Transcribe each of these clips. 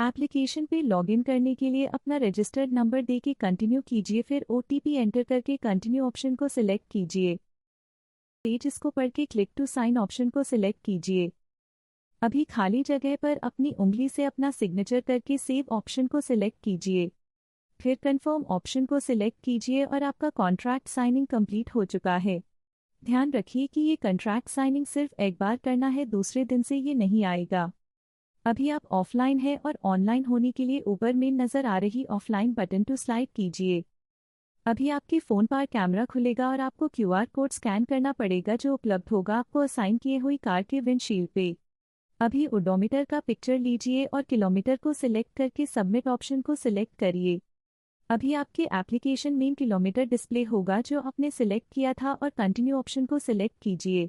Application पे login करने के लिए अपना रजिस्टर्ड नंबर देके कंटिन्यू कीजिए, फिर ओटीपी एंटर करके कंटिन्यू ऑप्शन को सिलेक्ट कीजिए। पेज इसको पढ़ के क्लिक टू साइन ऑप्शन को सिलेक्ट कीजिए। अभी खाली जगह पर अपनी उंगली से अपना सिग्नेचर करके सेव ऑप्शन को सिलेक्ट कीजिए। फिर कन्फर्म ऑप्शन को सिलेक्ट कीजिए और आपका कॉन्ट्रैक्ट साइनिंग कंप्लीट हो चुका है। ध्यान रखिए कि ये कॉन्ट्रैक्ट साइनिंग सिर्फ एक बार करना है, दूसरे दिन से ये नहीं आएगा। अभी आप ऑफलाइन है और ऑनलाइन होने के लिए ऊपर में नजर आ रही ऑफलाइन बटन टू स्लाइड कीजिए। अभी आपके फ़ोन पर कैमरा खुलेगा और आपको क्यूआर कोड स्कैन करना पड़ेगा जो उपलब्ध होगा आपको असाइन किए हुई कार के विंडशील्ड पे। अभी ओडोमीटर का पिक्चर लीजिए और किलोमीटर को सिलेक्ट करके सबमिट ऑप्शन को सिलेक्ट करिए। अभी आपके एप्लीकेशन में किलोमीटर डिस्प्ले होगा जो आपने सिलेक्ट किया था और कंटिन्यू ऑप्शन को सिलेक्ट कीजिए।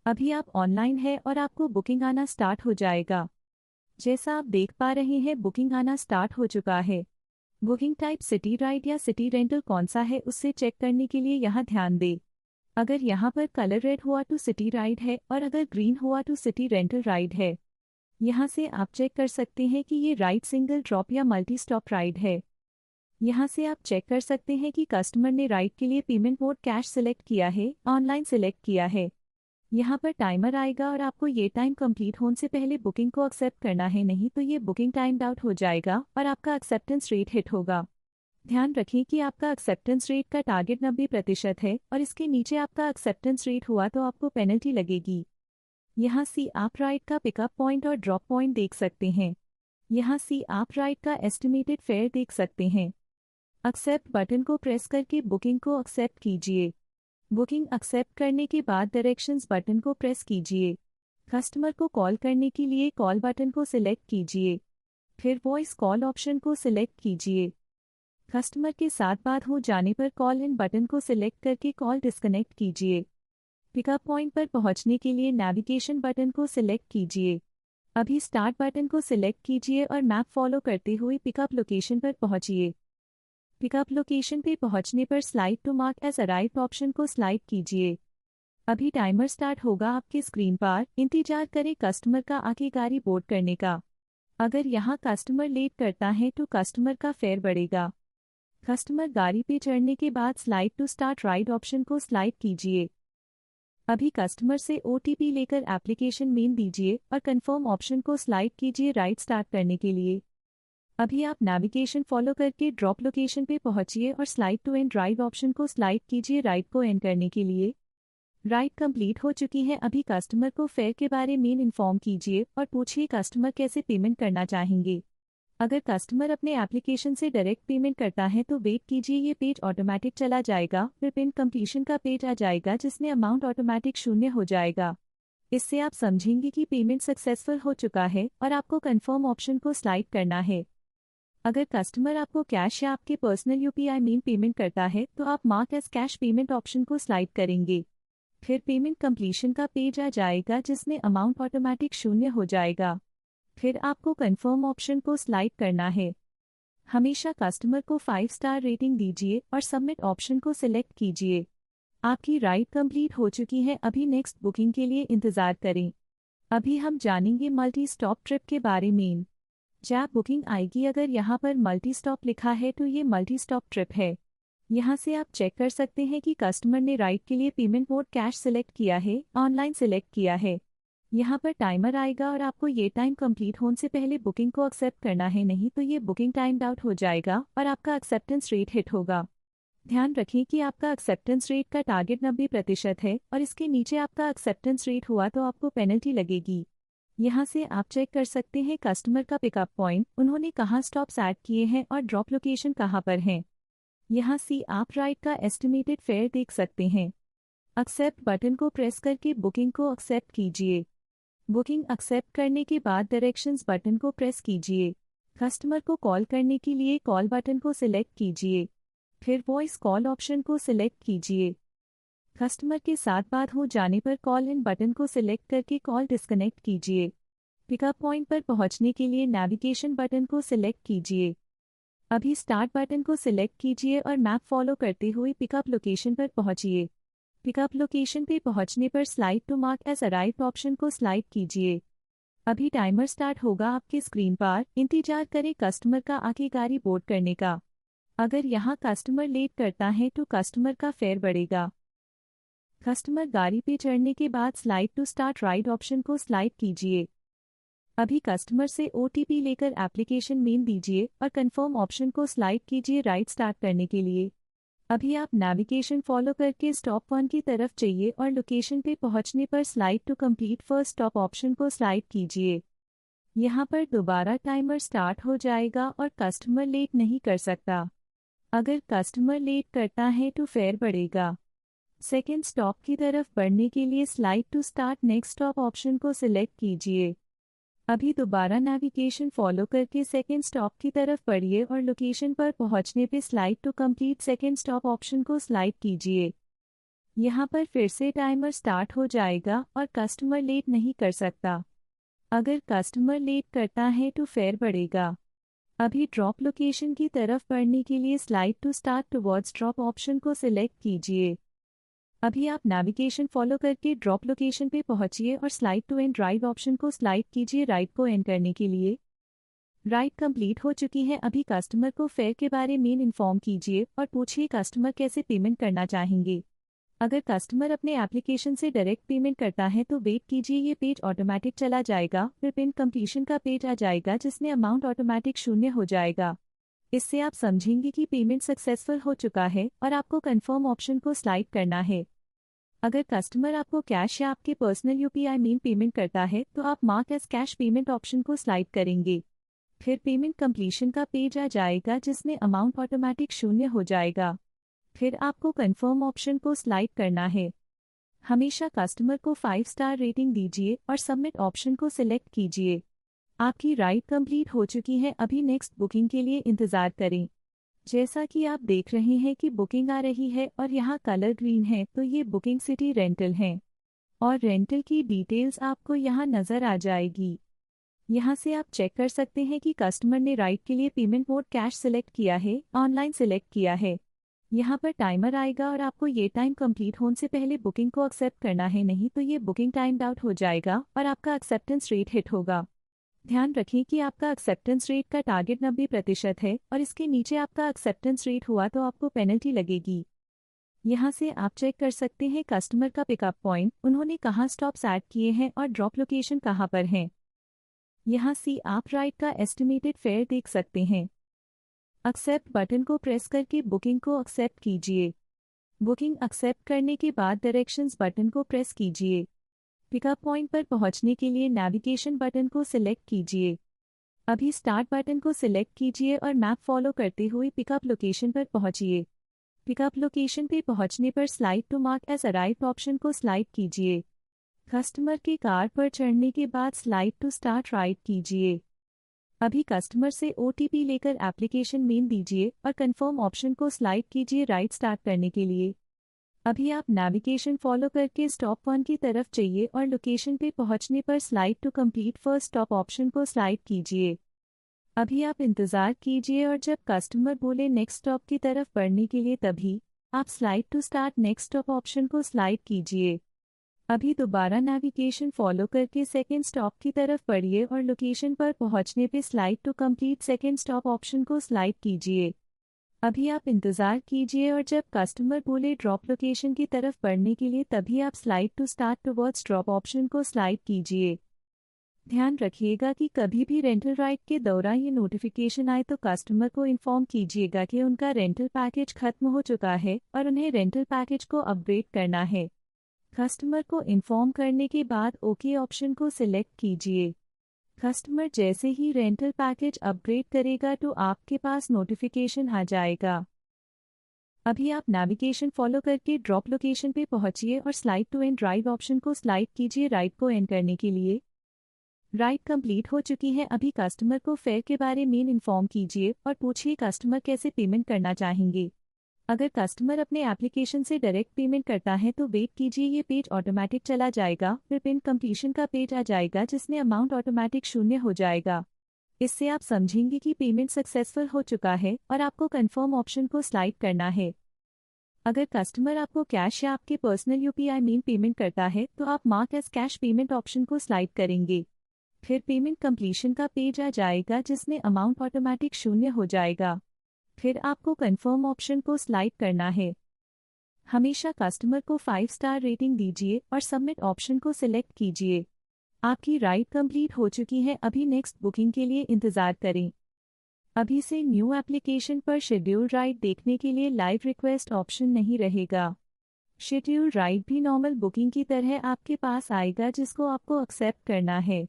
अभी आप ऑनलाइन है और आपको बुकिंग आना स्टार्ट हो जाएगा। जैसा आप देख पा रहे हैं बुकिंग आना स्टार्ट हो चुका है। बुकिंग टाइप सिटी राइड या सिटी रेंटल कौन सा है उससे चेक करने के लिए यहाँ ध्यान दें। अगर यहाँ पर कलर रेड हुआ तो सिटी राइड है और अगर ग्रीन हुआ तो सिटी रेंटल राइड है। यहाँ से आप चेक कर सकते हैं कि ये राइड सिंगल ड्रॉप या मल्टी स्टॉप राइड है। यहाँ से आप चेक कर सकते हैं कि कस्टमर ने राइड के लिए पेमेंट मोड कैश सिलेक्ट किया है, ऑनलाइन सिलेक्ट किया है। यहाँ पर टाइमर आएगा और आपको ये टाइम कंप्लीट होने से पहले बुकिंग को एक्सेप्ट करना है, नहीं तो ये बुकिंग टाइम आउट हो जाएगा और आपका एक्सेप्टेंस रेट हिट होगा। ध्यान रखें कि आपका एक्सेप्टेंस रेट का टारगेट 90% है और इसके नीचे आपका एक्सेप्टेंस रेट हुआ तो आपको पेनल्टी लगेगी। यहाँ सी आप राइड का पिकअप पॉइंट और ड्रॉप पॉइंट देख सकते हैं। यहाँ सी आप राइड का एस्टिमेटेड फेयर देख सकते हैं। एक्सेप्ट बटन को प्रेस करके बुकिंग को एक्सेप्ट कीजिए। बुकिंग एक्सेप्ट करने के बाद डायरेक्शंस बटन को प्रेस कीजिए। कस्टमर को कॉल करने के लिए कॉल बटन को सिलेक्ट कीजिए। फिर वॉइस कॉल ऑप्शन को सिलेक्ट कीजिए। कस्टमर के साथ बात हो जाने पर कॉल इन बटन को सिलेक्ट करके कॉल डिस्कनेक्ट कीजिए। पिकअप पॉइंट पर पहुंचने के लिए नेविगेशन बटन को सिलेक्ट कीजिए। अभी स्टार्ट बटन को सिलेक्ट कीजिए और मैप फॉलो करते हुए पिकअप लोकेशन पर पहुंचिए। पिकअप लोकेशन पे पहुंचने पर slide to mark as arrived option को स्लाइड कीजिए। अभी टाइमर स्टार्ट होगा आपके स्क्रीन पर। इंतजार करें कस्टमर का आके गाड़ी बोर्ड करने का। अगर यहाँ कस्टमर लेट करता है तो कस्टमर का फेयर बढ़ेगा। कस्टमर गाड़ी पे चढ़ने के बाद slide to start ride option को स्लाइड कीजिए। अभी कस्टमर से ओटीपी लेकर एप्लीकेशन नेम दीजिए और कंफर्म ऑप्शन को स्लाइड कीजिए राइड स्टार्ट करने के लिए। अभी आप नेविगेशन फॉलो करके ड्रॉप लोकेशन पे पहुंचिए और slide to end ride option को स्लाइड कीजिए राइड को एंड करने के लिए। राइड कंप्लीट हो चुकी है। अभी कस्टमर को फेयर के बारे में इन्फॉर्म कीजिए और पूछिए कस्टमर कैसे पेमेंट करना चाहेंगे। अगर कस्टमर अपने एप्लीकेशन से डायरेक्ट पेमेंट करता है तो वेट कीजिए, ये पेज ऑटोमेटिक चला जाएगा। फिर पेमेंट कंप्लीशन का पेज आ जाएगा जिसमें अमाउंट ऑटोमेटिक 0 हो जाएगा। इससे आप समझेंगे कि पेमेंट सक्सेसफुल हो चुका है और आपको कंफर्म ऑप्शन को स्लाइड करना है। अगर कस्टमर आपको कैश या आपके पर्सनल यूपीआई में पेमेंट करता है तो आप mark as cash payment option को स्लाइड करेंगे। फिर पेमेंट कंप्लीशन का पेज आ जाएगा जिसमें अमाउंट ऑटोमेटिक 0 हो जाएगा। फिर आपको कंफर्म ऑप्शन को स्लाइड करना है। हमेशा कस्टमर को 5 स्टार रेटिंग दीजिए और सबमिट ऑप्शन को सिलेक्ट कीजिए। आपकी राइड कंप्लीट हो चुकी है। अभी नेक्स्ट बुकिंग के लिए इंतजार करें। अभी हम जानेंगे मल्टी स्टॉप ट्रिप के बारे में। जब बुकिंग आएगी अगर यहाँ पर मल्टी स्टॉप लिखा है तो ये मल्टी स्टॉप ट्रिप है। यहाँ से आप चेक कर सकते हैं कि कस्टमर ने राइड के लिए पेमेंट मोड कैश सिलेक्ट किया है, ऑनलाइन सिलेक्ट किया है। यहाँ पर टाइमर आएगा और आपको ये टाइम कंप्लीट होने से पहले बुकिंग को एक्सेप्ट करना है, नहीं तो ये बुकिंग टाइम आउट हो जाएगा और आपका एक्सेप्टेंस रेट हिट होगा। ध्यान रखें कि आपका एक्सेप्टेंस रेट का टारगेट 90% है और इसके नीचे आपका एक्सेप्टेंस रेट हुआ तो आपको पेनल्टी लगेगी। यहाँ से आप चेक कर सकते हैं कस्टमर का पिकअप पॉइंट, उन्होंने कहाँ स्टॉप्स ऐड किए हैं और ड्रॉप लोकेशन कहाँ पर है। यहाँ से आप राइड का एस्टिमेटेड फेयर देख सकते हैं। एक्सेप्ट बटन को प्रेस करके बुकिंग को एक्सेप्ट कीजिए। बुकिंग एक्सेप्ट करने के बाद डायरेक्शंस बटन को प्रेस कीजिए। कस्टमर को कॉल करने के लिए कॉल बटन को सिलेक्ट कीजिए। फिर वॉइस कॉल ऑप्शन को सिलेक्ट कीजिए। कस्टमर के साथ बात हो जाने पर कॉल इन बटन को सिलेक्ट करके कॉल डिस्कनेक्ट कीजिए। पिकअप पॉइंट पर पहुंचने के लिए नेविगेशन बटन को सिलेक्ट कीजिए। अभी स्टार्ट बटन को सिलेक्ट कीजिए और मैप फॉलो करते हुए पिकअप लोकेशन पर पहुंचिए। पिकअप लोकेशन पे पहुंचने पर slide to mark as arrived option को स्लाइड कीजिए। अभी टाइमर स्टार्ट होगा आपके स्क्रीन पर। इंतजार करें कस्टमर का आगे गाड़ी बोर्ड करने का। अगर यहाँ कस्टमर लेट करता है तो कस्टमर का फेयर बढ़ेगा। कस्टमर गाड़ी पे चढ़ने के बाद slide to start ride option को स्लाइड कीजिए। अभी कस्टमर से ओटीपी लेकर एप्लीकेशन नेम दीजिए और कंफर्म ऑप्शन को स्लाइड कीजिए राइड स्टार्ट करने के लिए। अभी आप नेविगेशन फॉलो करके स्टॉप 1 की तरफ चाहिए और लोकेशन पे पहुंचने पर slide to complete first stop option को स्लाइड कीजिए। यहाँ पर दोबारा टाइमर स्टार्ट हो जाएगा और कस्टमर लेट नहीं कर सकता। अगर कस्टमर लेट करता है तो फेयर बढ़ेगा। सेकेंड स्टॉप की तरफ बढ़ने के लिए slide to start next stop option को सिलेक्ट कीजिए। अभी दोबारा नेविगेशन फॉलो करके सेकेंड स्टॉप की तरफ बढ़िए और लोकेशन पर पहुंचने पे slide to complete second stop option को स्लाइड कीजिए। यहाँ पर फिर से टाइमर स्टार्ट हो जाएगा और कस्टमर लेट नहीं कर सकता। अगर कस्टमर लेट करता है तो फेयर बढ़ेगा। अभी ड्रॉप लोकेशन की तरफ बढ़ने के लिए slide to start towards drop option को सिलेक्ट कीजिए। अभी आप नेविगेशन फॉलो करके ड्रॉप लोकेशन पे पहुंचिए और slide to end ride option को स्लाइड कीजिए राइड को एंड करने के लिए। राइड कंप्लीट हो चुकी है। अभी कस्टमर को फेयर के बारे में इन्फॉर्म कीजिए और पूछिए कस्टमर कैसे पेमेंट करना चाहेंगे। अगर कस्टमर अपने एप्लीकेशन से डायरेक्ट पेमेंट करता है तो वेट कीजिए, ये पेज ऑटोमेटिक चला जाएगा। फिर पिन कंप्लीशन का पेज आ जाएगा जिसमें अमाउंट ऑटोमेटिक 0 हो जाएगा। इससे आप समझेंगे कि पेमेंट सक्सेसफुल हो चुका है और आपको कंफर्म ऑप्शन को स्लाइड करना है। अगर कस्टमर आपको कैश या आपके पर्सनल यूपीआई में पेमेंट करता है तो आप mark as cash payment option को स्लाइड करेंगे। फिर पेमेंट कंप्लीशन का पेज आ जाएगा जिसमें अमाउंट ऑटोमेटिक 0 हो जाएगा। फिर आपको कंफर्म ऑप्शन को स्लाइड करना है। हमेशा कस्टमर को 5 स्टार रेटिंग दीजिए और सबमिट ऑप्शन को सिलेक्ट कीजिए। आपकी राइड कंप्लीट हो चुकी है। अभी नेक्स्ट बुकिंग के लिए इंतज़ार करें। जैसा कि आप देख रहे हैं कि बुकिंग आ रही है और यहाँ कलर ग्रीन है, तो ये बुकिंग सिटी रेंटल है और रेंटल की डिटेल्स आपको यहाँ नज़र आ जाएगी। यहाँ से आप चेक कर सकते हैं कि कस्टमर ने राइड के लिए पेमेंट मोड कैश सिलेक्ट किया है, ऑनलाइन सिलेक्ट किया है। यहाँ पर टाइमर आएगा और आपको ये टाइम कंप्लीट होने से पहले बुकिंग को एक्सेप्ट करना है, नहीं तो ये बुकिंग टाइम आउट हो जाएगा और आपका एक्सेप्टेंस रेट हिट होगा। ध्यान रखें कि आपका एक्सेप्टेंस रेट का टारगेट 90% है और इसके नीचे आपका एक्सेप्टेंस रेट हुआ तो आपको पेनल्टी लगेगी। यहाँ से आप चेक कर सकते हैं कस्टमर का पिकअप पॉइंट, उन्होंने कहाँ स्टॉप्स ऐड किए हैं और ड्रॉप लोकेशन कहाँ पर है। यहाँ से आप राइड का एस्टिमेटेड फेयर देख सकते हैं। एक्सेप्ट बटन को प्रेस करके बुकिंग को एक्सेप्ट कीजिए। बुकिंग एक्सेप्ट करने के बाद डायरेक्शंस बटन को प्रेस कीजिए। पिकअप पॉइंट पर पहुंचने के लिए नेविगेशन बटन को सिलेक्ट कीजिए। अभी स्टार्ट बटन को सिलेक्ट कीजिए और मैप फॉलो करते हुए पिकअप लोकेशन पर पहुंचिए। पिकअप लोकेशन पे पहुंचने पर slide to mark as arrived option को स्लाइड कीजिए। कस्टमर के कार पर चढ़ने के बाद स्लाइड टू स्टार्ट राइड कीजिए। अभी कस्टमर से ओटीपी लेकर एप्लीकेशन नेम दीजिए और कंफर्म ऑप्शन को स्लाइड कीजिए राइड स्टार्ट करने के लिए। अभी आप नेविगेशन फॉलो करके स्टॉप 1 की तरफ चाहिए और लोकेशन पे पहुंचने पर slide to complete first stop option को स्लाइड कीजिए। अभी आप इंतज़ार कीजिए और जब कस्टमर बोले नेक्स्ट स्टॉप की तरफ बढ़ने के लिए तभी आप slide to start next stop option को स्लाइड कीजिए। अभी दोबारा नेविगेशन फॉलो करके सेकेंड स्टॉप की तरफ बढ़िए और लोकेशन पर पहुंचने पे slide to complete second stop option को स्लाइड कीजिए। अभी आप इंतज़ार कीजिए और जब कस्टमर बोले ड्रॉप लोकेशन की तरफ बढ़ने के लिए तभी आप slide to start towards drop option को स्लाइड कीजिए। ध्यान रखिएगा कि कभी भी रेंटल राइड के दौरान ये नोटिफिकेशन आए तो कस्टमर को इन्फॉर्म कीजिएगा कि उनका रेंटल पैकेज खत्म हो चुका है और उन्हें रेंटल पैकेज को अपग्रेड करना है। कस्टमर को इन्फॉर्म करने के बाद ओके ऑप्शन को सिलेक्ट कीजिए। कस्टमर जैसे ही रेंटल पैकेज अपग्रेड करेगा तो आपके पास नोटिफिकेशन आ जाएगा। अभी आप नेविगेशन फॉलो करके ड्रॉप लोकेशन पे पहुंचिए और slide to end ride option को स्लाइड कीजिए राइड को एंड करने के लिए। राइड कंप्लीट हो चुकी है। अभी कस्टमर को फेयर के बारे में इन्फॉर्म कीजिए और पूछिए कस्टमर कैसे पेमेंट करना चाहेंगे। अगर कस्टमर अपने एप्लीकेशन से डायरेक्ट पेमेंट करता है तो वेट कीजिए, ये पेज ऑटोमेटिक चला जाएगा। फिर पिन कंप्लीशन का पेज आ जाएगा जिसमें अमाउंट ऑटोमेटिक 0 हो जाएगा। इससे आप समझेंगे कि पेमेंट सक्सेसफुल हो चुका है और आपको कंफर्म ऑप्शन को स्लाइड करना है। अगर कस्टमर आपको कैश या आपके पर्सनल यूपीआई में पेमेंट करता है तो आप mark as cash payment option को स्लाइड करेंगे। फिर पेमेंट कंप्लीशन का पेज आ जाएगा जिसमें अमाउंट ऑटोमेटिक 0 हो जाएगा। फिर आपको कंफर्म ऑप्शन को स्लाइड करना है। हमेशा कस्टमर को 5 स्टार रेटिंग दीजिए और सबमिट ऑप्शन को सिलेक्ट कीजिए। आपकी राइड कंप्लीट हो चुकी है, अभी नेक्स्ट बुकिंग के लिए इंतज़ार करें। अभी से न्यू एप्लीकेशन पर शेड्यूल राइड देखने के लिए लाइव रिक्वेस्ट ऑप्शन नहीं रहेगा। शेड्यूल राइड भी नॉर्मल बुकिंग की तरह आपके पास आएगा जिसको आपको एक्सेप्ट करना है।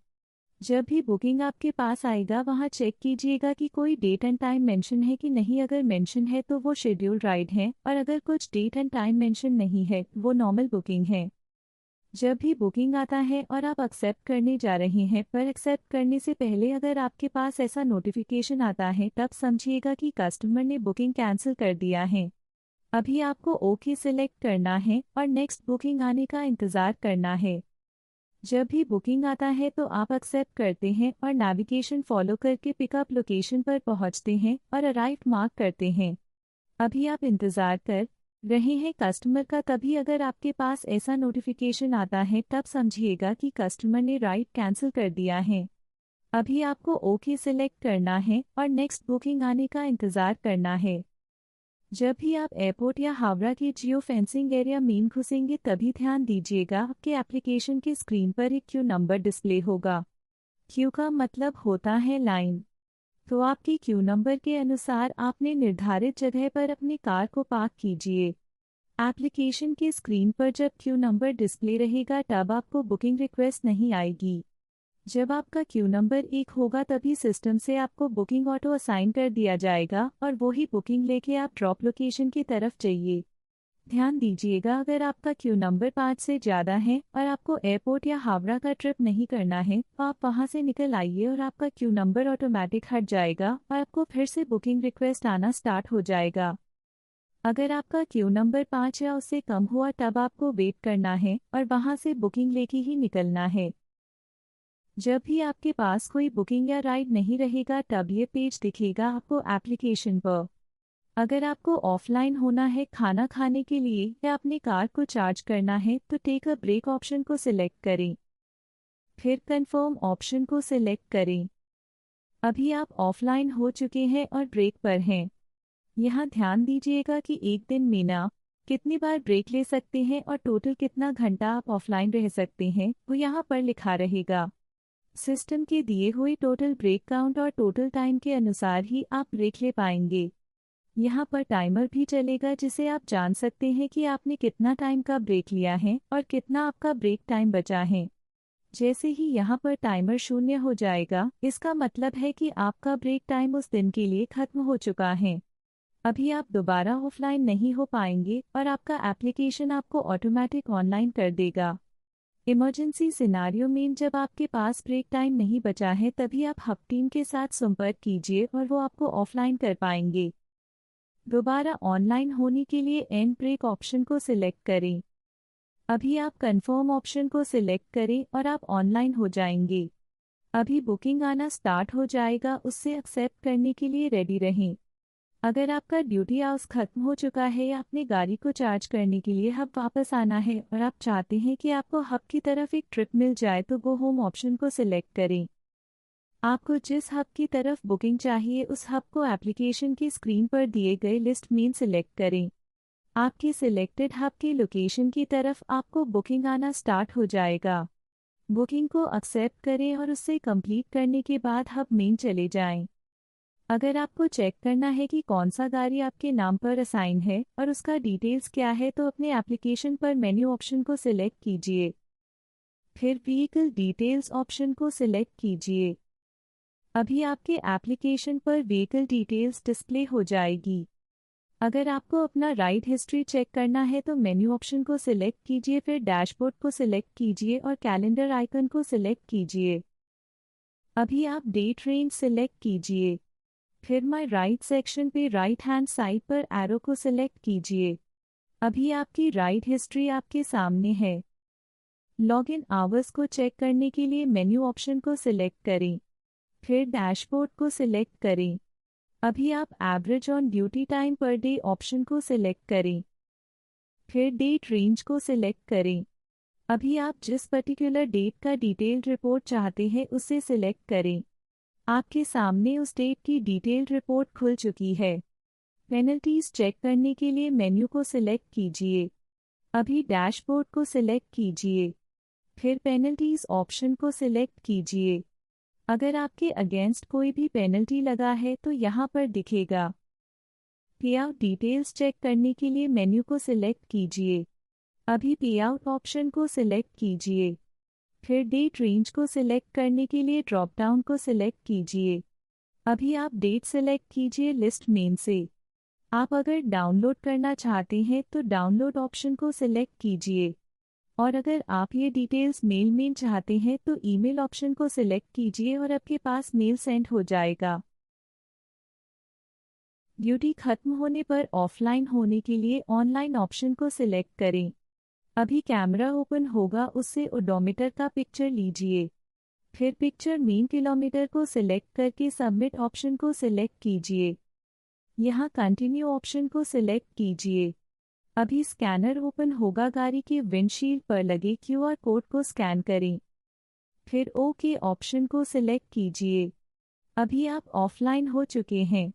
जब भी बुकिंग आपके पास आएगा वहां चेक कीजिएगा कि कोई डेट एंड टाइम मेंशन है कि नहीं। अगर मेंशन है तो वो शेड्यूल राइड है और अगर कुछ डेट एंड टाइम मेंशन नहीं है वो नॉर्मल बुकिंग है। जब भी बुकिंग आता है और आप एक्सेप्ट करने जा रहे हैं पर एक्सेप्ट करने से पहले अगर आपके पास ऐसा नोटिफिकेशन आता है तब समझिएगा कि कस्टमर ने बुकिंग कैंसिल कर दिया है। अभी आपको ओके सिलेक्ट करना है और नेक्स्ट बुकिंग आने का इंतज़ार करना है। जब भी बुकिंग आता है तो आप एक्सेप्ट करते हैं और नेविगेशन फॉलो करके पिकअप लोकेशन पर पहुंचते हैं और अराइव मार्क करते हैं। अभी आप इंतज़ार कर रहे हैं कस्टमर का, तभी अगर आपके पास ऐसा नोटिफिकेशन आता है तब समझिएगा कि कस्टमर ने राइड कैंसिल कर दिया है। अभी आपको ओके सिलेक्ट करना है और नेक्स्ट बुकिंग आने का इंतज़ार करना है। जब भी आप एयरपोर्ट या हावड़ा के जियो फेंसिंग एरिया में घुसेंगे तभी ध्यान दीजिएगा आपके एप्लीकेशन की स्क्रीन पर एक क्यू नंबर डिस्प्ले होगा। क्यू का मतलब होता है लाइन। तो आपकी क्यू नंबर के अनुसार आपने निर्धारित जगह पर अपनी कार को पार्क कीजिए। एप्लीकेशन की स्क्रीन पर जब क्यू नंबर डिस्प्ले रहेगा तब आपको बुकिंग रिक्वेस्ट नहीं आएगी। जब आपका क्यू नंबर 1 होगा तभी सिस्टम से आपको बुकिंग ऑटो असाइन कर दिया जाएगा और वही बुकिंग लेके आप ड्रॉप लोकेशन की तरफ जाइए। ध्यान दीजिएगा अगर आपका क्यू नंबर 5 से ज़्यादा है और आपको एयरपोर्ट या हावड़ा का ट्रिप नहीं करना है तो आप वहां से निकल आइए और आपका क्यू नंबर ऑटोमेटिक हट जाएगा और आपको फिर से बुकिंग रिक्वेस्ट आना स्टार्ट हो जाएगा। अगर आपका क्यू नंबर 5 या उससे कम हुआ तब आपको वेट करना है और वहां से बुकिंग लेके ही निकलना है। जब भी आपके पास कोई बुकिंग या राइड नहीं रहेगा तब ये पेज दिखेगा आपको एप्लीकेशन पर। अगर आपको ऑफलाइन होना है खाना खाने के लिए या अपनी कार को चार्ज करना है तो टेक अ ब्रेक ऑप्शन को सिलेक्ट करें। फिर कंफर्म ऑप्शन को सिलेक्ट करें। अभी आप ऑफलाइन हो चुके हैं और ब्रेक पर हैं। यहाँ ध्यान दीजिएगा कि एक दिन में ना कितनी बार ब्रेक ले सकते हैं और टोटल कितना घंटा आप ऑफलाइन रह सकते हैं वो यहाँ पर लिखा रहेगा। सिस्टम के दिए हुए टोटल ब्रेक काउंट और टोटल टाइम के अनुसार ही आप ब्रेक ले पाएंगे। यहाँ पर टाइमर भी चलेगा जिसे आप जान सकते हैं कि आपने कितना टाइम का ब्रेक लिया है और कितना आपका ब्रेक टाइम बचा है। जैसे ही यहाँ पर टाइमर 0 हो जाएगा इसका मतलब है कि आपका ब्रेक टाइम उस दिन के लिए खत्म हो चुका है। अभी आप दोबारा ऑफलाइन नहीं हो पाएंगे और आपका एप्लीकेशन आपको ऑटोमेटिक ऑनलाइन कर देगा। इमरजेंसी सिनारियो में जब आपके पास ब्रेक टाइम नहीं बचा है तभी आप हब टीम के साथ संपर्क कीजिए और वो आपको ऑफलाइन कर पाएंगे। दोबारा ऑनलाइन होने के लिए एंड ब्रेक ऑप्शन को सिलेक्ट करें। अभी आप कंफर्म ऑप्शन को सिलेक्ट करें और आप ऑनलाइन हो जाएंगे। अभी बुकिंग आना स्टार्ट हो जाएगा, उससे एक्सेप्ट करने के लिए रेडी रहें। अगर आपका ड्यूटी आवर्स खत्म हो चुका है या अपनी गाड़ी को चार्ज करने के लिए हब वापस आना है और आप चाहते हैं कि आपको हब की तरफ एक ट्रिप मिल जाए तो गो होम ऑप्शन को सिलेक्ट करें। आपको जिस हब की तरफ बुकिंग चाहिए उस हब को एप्लीकेशन की स्क्रीन पर दिए गए लिस्ट में सिलेक्ट करें। आपके सिलेक्टेड हब की लोकेशन की तरफ आपको बुकिंग आना स्टार्ट हो जाएगा। बुकिंग को एक्सेप्ट करें और उससे कंप्लीट करने के बाद हब में चले जाएं। अगर आपको चेक करना है कि कौन सा गाड़ी आपके नाम पर असाइन है और उसका डिटेल्स क्या है तो अपने एप्लीकेशन पर मेन्यू ऑप्शन को सिलेक्ट कीजिए। फिर व्हीकल डिटेल्स ऑप्शन को सिलेक्ट कीजिए। अभी आपके एप्लीकेशन पर व्हीकल डिटेल्स डिस्प्ले हो जाएगी। अगर आपको अपना राइड हिस्ट्री चेक करना है तो मेन्यू ऑप्शन को सिलेक्ट कीजिए, फिर डैशबोर्ड को सिलेक्ट कीजिए और कैलेंडर आइकन को सिलेक्ट कीजिए। अभी आप डेट रेंज सिलेक्ट कीजिए। फिर माय राइड सेक्शन पे राइट हैंड साइड पर एरो को सिलेक्ट कीजिए। अभी आपकी राइड हिस्ट्री आपके सामने है। लॉगिन आवर्स को चेक करने के लिए मेन्यू ऑप्शन को सिलेक्ट करें। फिर डैशबोर्ड को सिलेक्ट करें। अभी आप average on duty time per day option को सिलेक्ट करें। फिर डेट रेंज को सिलेक्ट करें। अभी आप जिस पर्टिकुलर डेट का डिटेल्ड रिपोर्ट चाहते हैं उसे सिलेक्ट करें। आपके सामने उस डेट की डिटेल्ड रिपोर्ट खुल चुकी है। पेनल्टीज चेक करने के लिए मेन्यू को सिलेक्ट कीजिए। अभी डैशबोर्ड को सिलेक्ट कीजिए, फिर पेनल्टीज ऑप्शन को सिलेक्ट कीजिए। अगर आपके अगेंस्ट कोई भी पेनल्टी लगा है तो यहाँ पर दिखेगा। पेआउट डिटेल्स चेक करने के लिए मेन्यू को सिलेक्ट कीजिए। अभी पेआउट ऑप्शन को सिलेक्ट कीजिए, फिर डेट रेंज को सिलेक्ट करने के लिए ड्रॉप डाउन को सिलेक्ट कीजिए। अभी आप डेट सिलेक्ट कीजिए लिस्ट मेन से। आप अगर डाउनलोड करना चाहते हैं तो डाउनलोड ऑप्शन को सिलेक्ट कीजिए, और अगर आप ये डिटेल्स मेल में चाहते हैं तो ईमेल ऑप्शन को सिलेक्ट कीजिए और आपके पास मेल सेंड हो जाएगा। ड्यूटी खत्म होने पर ऑफलाइन होने के लिए ऑनलाइन ऑप्शन को सिलेक्ट करें। अभी कैमरा ओपन होगा, उससे ओडोमीटर का पिक्चर लीजिए। फिर पिक्चर मीन किलोमीटर को सिलेक्ट करके सबमिट ऑप्शन को सिलेक्ट कीजिए। यहाँ कंटिन्यू ऑप्शन को सिलेक्ट कीजिए। अभी स्कैनर ओपन होगा, गाड़ी के विंडशील्ड पर लगे क्यूआर कोड को स्कैन करें। फिर ओके ऑप्शन को सिलेक्ट कीजिए। अभी आप ऑफलाइन हो चुके हैं।